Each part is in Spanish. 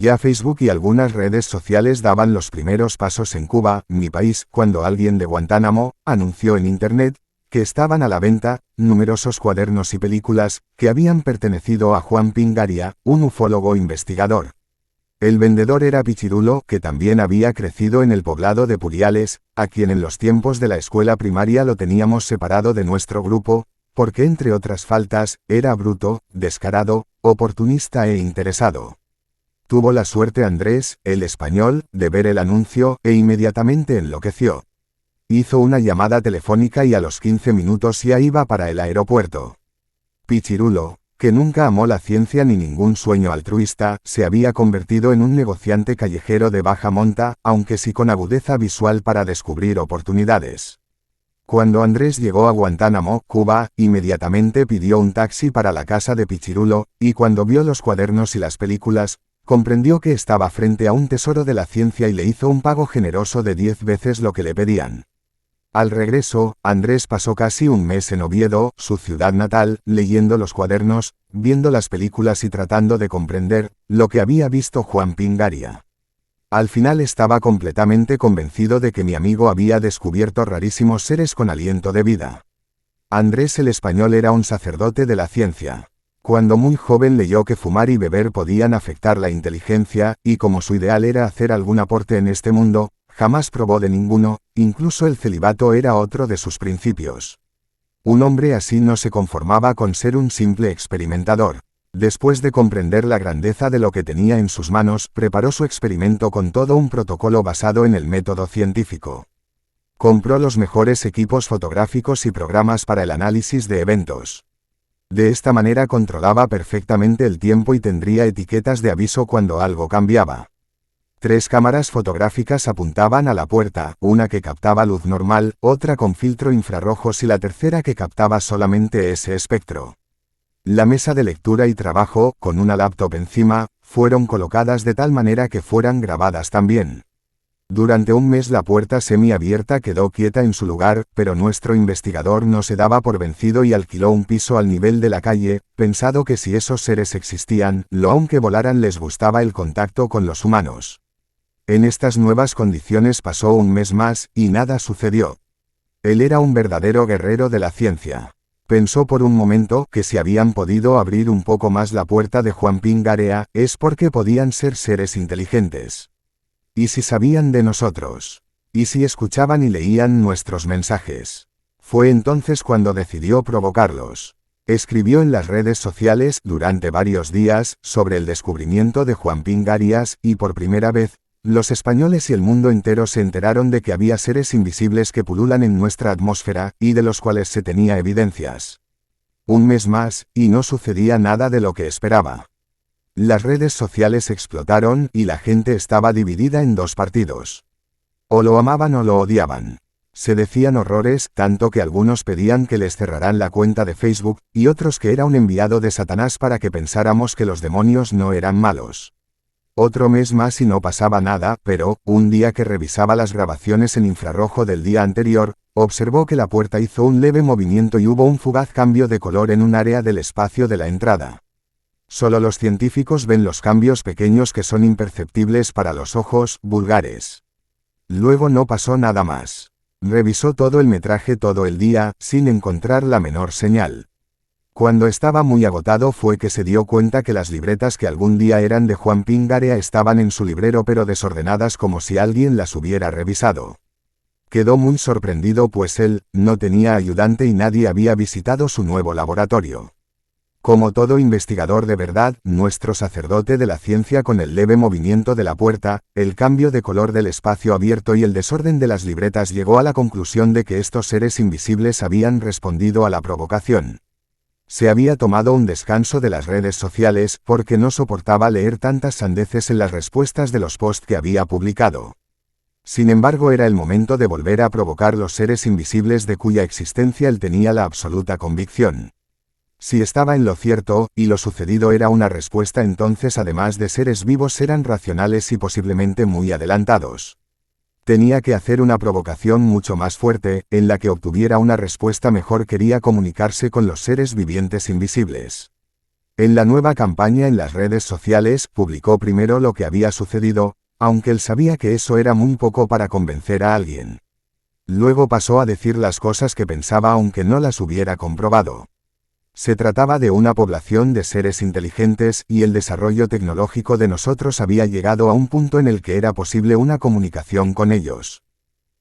Ya Facebook y algunas redes sociales daban los primeros pasos en Cuba, mi país, cuando alguien de Guantánamo anunció en Internet que estaban a la venta numerosos cuadernos y películas que habían pertenecido a Juan Pingaria, un ufólogo investigador. El vendedor era Pichirulo, que también había crecido en el poblado de Puriales, a quien en los tiempos de la escuela primaria lo teníamos separado de nuestro grupo, porque entre otras faltas, era bruto, descarado, oportunista e interesado. Tuvo la suerte Andrés, el español, de ver el anuncio e inmediatamente enloqueció. Hizo una llamada telefónica y a los 15 minutos ya iba para el aeropuerto. Pichirulo, que nunca amó la ciencia ni ningún sueño altruista, se había convertido en un negociante callejero de baja monta, aunque sí con agudeza visual para descubrir oportunidades. Cuando Andrés llegó a Guantánamo, Cuba, inmediatamente pidió un taxi para la casa de Pichirulo, y cuando vio los cuadernos y las películas, comprendió que estaba frente a un tesoro de la ciencia y le hizo un pago generoso de 10 veces lo que le pedían. Al regreso, Andrés pasó casi un mes en Oviedo, su ciudad natal, leyendo los cuadernos, viendo las películas y tratando de comprender lo que había visto Juan Pingaria. Al final estaba completamente convencido de que mi amigo había descubierto rarísimos seres con aliento de vida. Andrés el español era un sacerdote de la ciencia. Cuando muy joven leyó que fumar y beber podían afectar la inteligencia, y como su ideal era hacer algún aporte en este mundo, jamás probó de ninguno, incluso el celibato era otro de sus principios. Un hombre así no se conformaba con ser un simple experimentador. Después de comprender la grandeza de lo que tenía en sus manos, preparó su experimento con todo un protocolo basado en el método científico. Compró los mejores equipos fotográficos y programas para el análisis de eventos. De esta manera controlaba perfectamente el tiempo y tendría etiquetas de aviso cuando algo cambiaba. 3 cámaras fotográficas apuntaban a la puerta, una que captaba luz normal, otra con filtro infrarrojos y la tercera que captaba solamente ese espectro. La mesa de lectura y trabajo, con una laptop encima, fueron colocadas de tal manera que fueran grabadas también. Durante un mes la puerta semiabierta quedó quieta en su lugar, pero nuestro investigador no se daba por vencido y alquiló un piso al nivel de la calle, pensado que si esos seres existían, aunque volaran les gustaba el contacto con los humanos. En estas nuevas condiciones pasó un mes más, y nada sucedió. Él era un verdadero guerrero de la ciencia. Pensó por un momento que si habían podido abrir un poco más la puerta de Juan Pingaria, es porque podían ser seres inteligentes. ¿Y si sabían de nosotros? ¿Y si escuchaban y leían nuestros mensajes? Fue entonces cuando decidió provocarlos. Escribió en las redes sociales, durante varios días, sobre el descubrimiento de Juan Pingarias, y por primera vez, los españoles y el mundo entero se enteraron de que había seres invisibles que pululan en nuestra atmósfera, y de los cuales se tenía evidencias. Un mes más, y no sucedía nada de lo que esperaba. Las redes sociales explotaron, y la gente estaba dividida en 2 partidos. O lo amaban o lo odiaban. Se decían horrores, tanto que algunos pedían que les cerraran la cuenta de Facebook, y otros que era un enviado de Satanás para que pensáramos que los demonios no eran malos. Otro mes más y no pasaba nada, pero, un día que revisaba las grabaciones en infrarrojo del día anterior, observó que la puerta hizo un leve movimiento y hubo un fugaz cambio de color en un área del espacio de la entrada. Solo los científicos ven los cambios pequeños que son imperceptibles para los ojos vulgares. Luego no pasó nada más. Revisó todo el metraje todo el día, sin encontrar la menor señal. Cuando estaba muy agotado fue que se dio cuenta que las libretas que algún día eran de Juan Pingaria estaban en su librero pero desordenadas como si alguien las hubiera revisado. Quedó muy sorprendido pues él no tenía ayudante y nadie había visitado su nuevo laboratorio. Como todo investigador de verdad, nuestro sacerdote de la ciencia con el leve movimiento de la puerta, el cambio de color del espacio abierto y el desorden de las libretas llegó a la conclusión de que estos seres invisibles habían respondido a la provocación. Se había tomado un descanso de las redes sociales porque no soportaba leer tantas sandeces en las respuestas de los posts que había publicado. Sin embargo, era el momento de volver a provocar los seres invisibles de cuya existencia él tenía la absoluta convicción. Si estaba en lo cierto, y lo sucedido era una respuesta, entonces además de seres vivos eran racionales y posiblemente muy adelantados. Tenía que hacer una provocación mucho más fuerte, en la que obtuviera una respuesta mejor. Quería comunicarse con los seres vivientes invisibles. En la nueva campaña en las redes sociales, publicó primero lo que había sucedido, aunque él sabía que eso era muy poco para convencer a alguien. Luego pasó a decir las cosas que pensaba aunque no las hubiera comprobado. Se trataba de una población de seres inteligentes y el desarrollo tecnológico de nosotros había llegado a un punto en el que era posible una comunicación con ellos.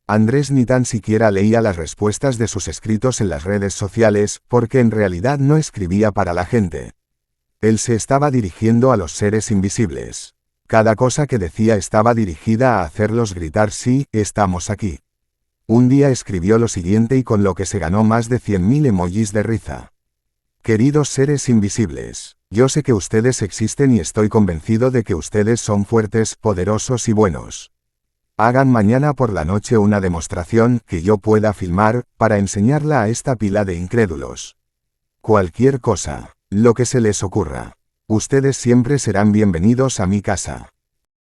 Andrés ni tan siquiera leía las respuestas de sus escritos en las redes sociales, porque en realidad no escribía para la gente. Él se estaba dirigiendo a los seres invisibles. Cada cosa que decía estaba dirigida a hacerlos gritar sí, estamos aquí. Un día escribió lo siguiente y con lo que se ganó más de 100.000 emojis de risa. Queridos seres invisibles, yo sé que ustedes existen y estoy convencido de que ustedes son fuertes, poderosos y buenos. Hagan mañana por la noche una demostración que yo pueda filmar, para enseñarla a esta pila de incrédulos. Cualquier cosa, lo que se les ocurra. Ustedes siempre serán bienvenidos a mi casa.